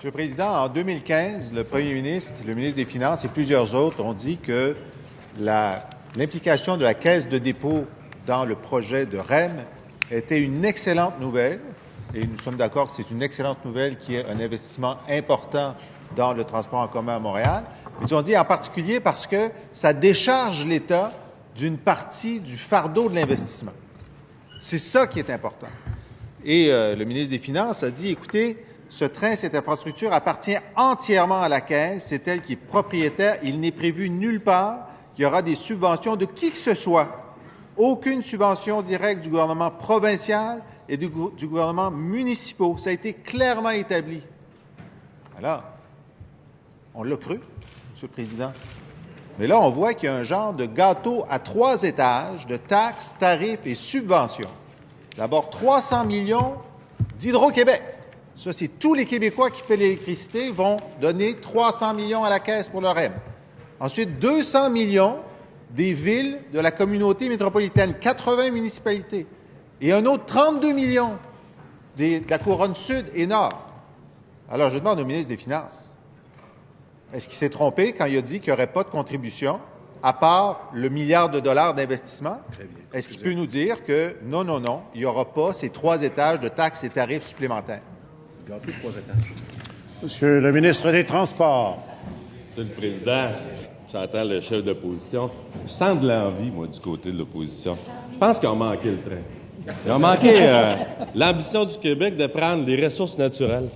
Monsieur le Président, en 2015, le Premier ministre, le ministre des Finances et plusieurs autres ont dit que l'implication de la Caisse de dépôt dans le projet de REM était une excellente nouvelle, et nous sommes d'accord que c'est une excellente nouvelle qui est un investissement important dans le transport en commun à Montréal. Ils ont dit en particulier parce que ça décharge l'État d'une partie du fardeau de l'investissement. C'est ça qui est important. Et le ministre des Finances a dit, écoutez, ce train, cette infrastructure appartient entièrement à la Caisse, c'est elle qui est propriétaire, il n'est prévu nulle part qu'il y aura des subventions de qui que ce soit. Aucune subvention directe du gouvernement provincial et du gouvernement municipal. Ça a été clairement établi. Alors, on l'a cru, Monsieur le Président. Mais là, on voit qu'il y a un genre de gâteau à 3 étages de taxes, tarifs et subventions. D'abord, 300 millions d'Hydro-Québec. Ça, c'est tous les Québécois qui paient l'électricité vont donner 300 millions à la Caisse pour le REM. Ensuite, 200 millions des villes de la communauté métropolitaine, 80 municipalités. Et un autre 32 millions de la couronne sud et nord. Alors, je demande au ministre des Finances, est-ce qu'il s'est trompé quand il a dit qu'il n'y aurait pas de contribution, à part le milliard de dollars d'investissement? Est-ce qu'il peut nous dire que non, il n'y aura pas ces 3 étages de taxes et tarifs supplémentaires? Gâteau 3 étages. Monsieur le ministre des Transports. Monsieur le Président, j'entends le chef d'opposition. Je sens de l'envie, moi, du côté de l'opposition. Je pense qu'ils ont manqué le train. Ils ont manqué l'ambition du Québec de prendre les ressources naturelles,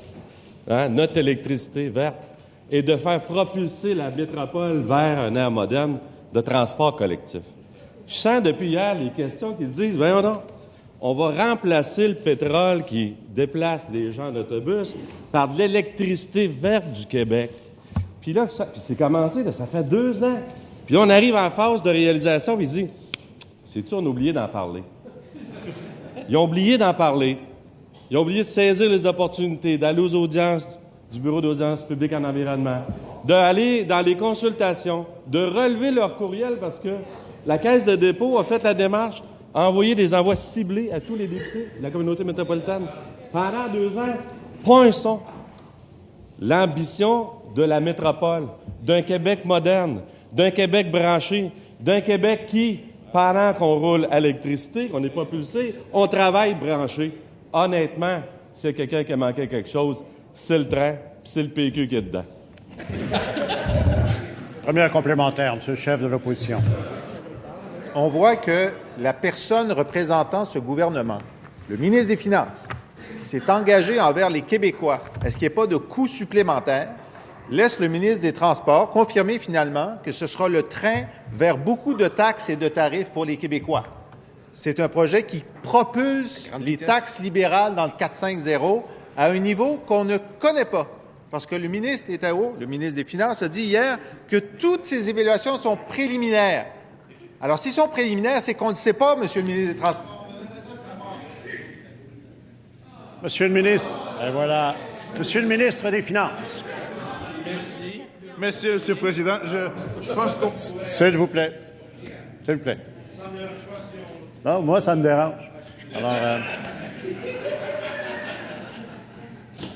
notre électricité verte, et de faire propulser la métropole vers un air moderne de transport collectif. Je sens depuis hier les questions qui se disent, voyons donc, on va remplacer le pétrole qui déplace les gens en autobus par de l'électricité verte du Québec. Puis là, puis c'est commencé, là, ça fait 2 ans. Puis là, on arrive en phase de réalisation, puis il dit, c'est-tu, on a oublié d'en parler. Ils ont oublié d'en parler. Ils ont oublié de saisir les opportunités, d'aller aux audiences du Bureau d'audience publique en environnement, d'aller dans les consultations, de relever leur courriel parce que la Caisse de dépôt a fait la démarche, a envoyé des envois ciblés à tous les députés de la communauté métropolitaine. Pendant 2 ans, pas un son. L'ambition de la métropole, d'un Québec moderne, d'un Québec branché, d'un Québec qui, pendant qu'on roule à l'électricité, qu'on n'est pas pulsé, on travaille branché. Honnêtement, s'il y a quelqu'un qui a manqué quelque chose, c'est le train, puis c'est le PQ qui est dedans. Première complémentaire, Monsieur le chef de l'opposition. On voit que la personne représentant ce gouvernement, le ministre des Finances, s'est engagé envers les Québécois à ce qu'il n'y ait pas de coûts supplémentaires, laisse le ministre des Transports confirmer finalement que ce sera le train vers beaucoup de taxes et de tarifs pour les Québécois. C'est un projet qui propulse les taxes libérales dans le 450 à un niveau qu'on ne connaît pas. Parce que le ministre était haut, le ministre des Finances a dit hier que toutes ces évaluations sont préliminaires. Alors, s'ils sont préliminaires, c'est qu'on ne sait pas, Monsieur le ministre des Transports. Monsieur le ministre, et voilà. Monsieur le ministre des Finances. Merci. Merci, Monsieur le Président. Je pense qu'on... S'il vous plaît. S'il vous plaît. Non, moi, ça me dérange. Alors,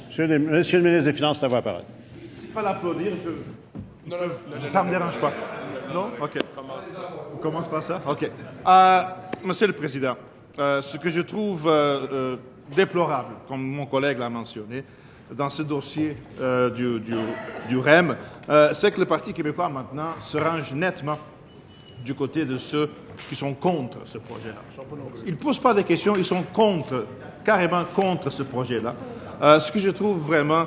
Monsieur le ministre des Finances, ça va apparaître. Pas l'applaudir. Non, ça ne me dérange pas. Non? OK. On commence par ça? OK. Monsieur le Président, ce que je trouve déplorable, comme mon collègue l'a mentionné, dans ce dossier du REM, c'est que le Parti québécois, maintenant, se range nettement du côté de ceux qui sont contre ce projet-là. Ils ne posent pas des questions, ils sont carrément contre ce projet-là. Ce que je trouve vraiment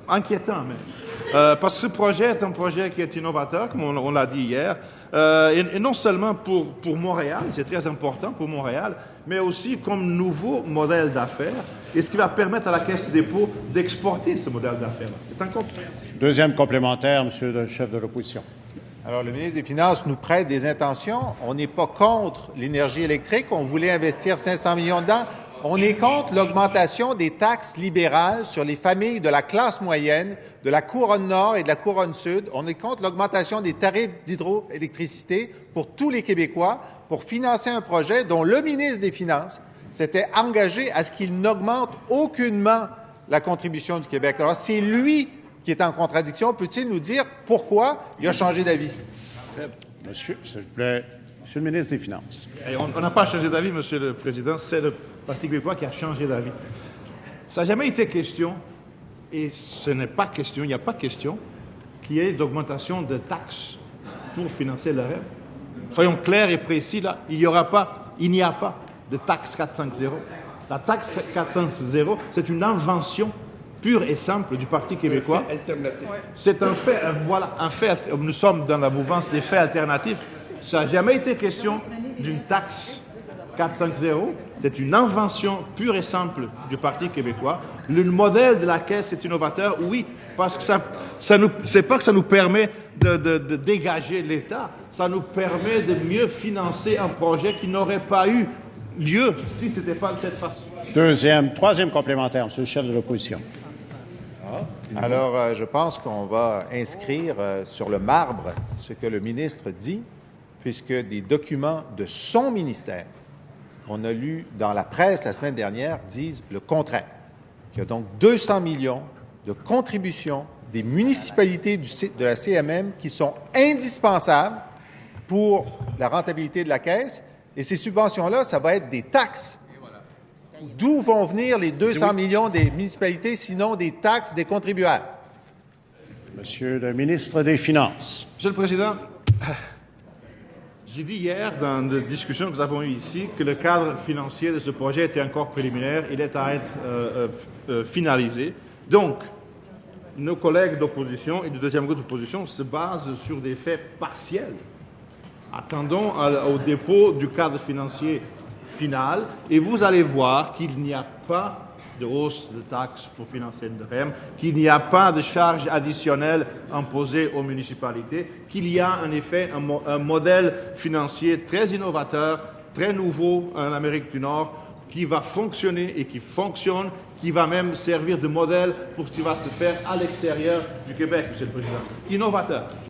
inquiétant même. Parce que ce projet est un projet qui est innovateur, comme on l'a dit hier, et non seulement pour Montréal, c'est très important pour Montréal, mais aussi comme nouveau modèle d'affaires, et ce qui va permettre à la Caisse des dépôts d'exporter ce modèle d'affaires. C'est un compte. Deuxième complémentaire, Monsieur le chef de l'opposition. Alors, le ministre des Finances nous prête des intentions. On n'est pas contre l'énergie électrique. On voulait investir 500 millions dedans. On est contre l'augmentation des taxes libérales sur les familles de la classe moyenne, de la couronne nord et de la couronne sud. On est contre l'augmentation des tarifs d'hydroélectricité pour tous les Québécois pour financer un projet dont le ministre des Finances s'était engagé à ce qu'il n'augmente aucunement la contribution du Québec. Alors, c'est lui qui est en contradiction. Peut-il nous dire pourquoi il a changé d'avis? Monsieur, s'il vous plaît, Monsieur le ministre des Finances. Et on n'a pas changé d'avis, Monsieur le Président. C'est le Parti québécois qui a changé d'avis. Ça n'a jamais été question, et ce n'est pas question, il n'y a pas question, qu'il y ait d'augmentation de taxes pour financer le REM. Soyons clairs et précis, là, il n'y a pas de taxe 450. La taxe 450, c'est une invention pure et simple du Parti québécois. C'est un fait, voilà, un fait. Nous sommes dans la mouvance des faits alternatifs. Ça n'a jamais été question d'une taxe 450. C'est une invention pure et simple du Parti québécois. Le modèle de la Caisse est innovateur, oui, parce que c'est pas que ça nous permet de dégager l'État, ça nous permet de mieux financer un projet qui n'aurait pas eu lieu si ce n'était pas de cette façon. Troisième complémentaire, Monsieur le chef de l'opposition. Alors, je pense qu'on va inscrire sur le marbre ce que le ministre dit, puisque des documents de son ministère qu'on a lus dans la presse la semaine dernière disent le contraire. Il y a donc 200 millions de contributions des municipalités de la CMM qui sont indispensables pour la rentabilité de la Caisse. Et ces subventions-là, ça va être des taxes. D'où vont venir les 200 millions des municipalités, sinon des taxes des contribuables? Monsieur le ministre des Finances. Monsieur le Président, j'ai dit hier, dans la discussion que nous avons eue ici, que le cadre financier de ce projet était encore préliminaire. Il est à être finalisé. Donc, nos collègues d'opposition et du deuxième groupe d'opposition se basent sur des faits partiels. Attendons au dépôt du cadre financier final et vous allez voir qu'il n'y a pas de hausse de taxes pour financer le REM, qu'il n'y a pas de charges additionnelles imposées aux municipalités, qu'il y a en effet un modèle financier très innovateur, très nouveau en Amérique du Nord, qui va fonctionner et qui fonctionne, qui va même servir de modèle pour ce qui va se faire à l'extérieur du Québec, Monsieur le Président. Innovateur.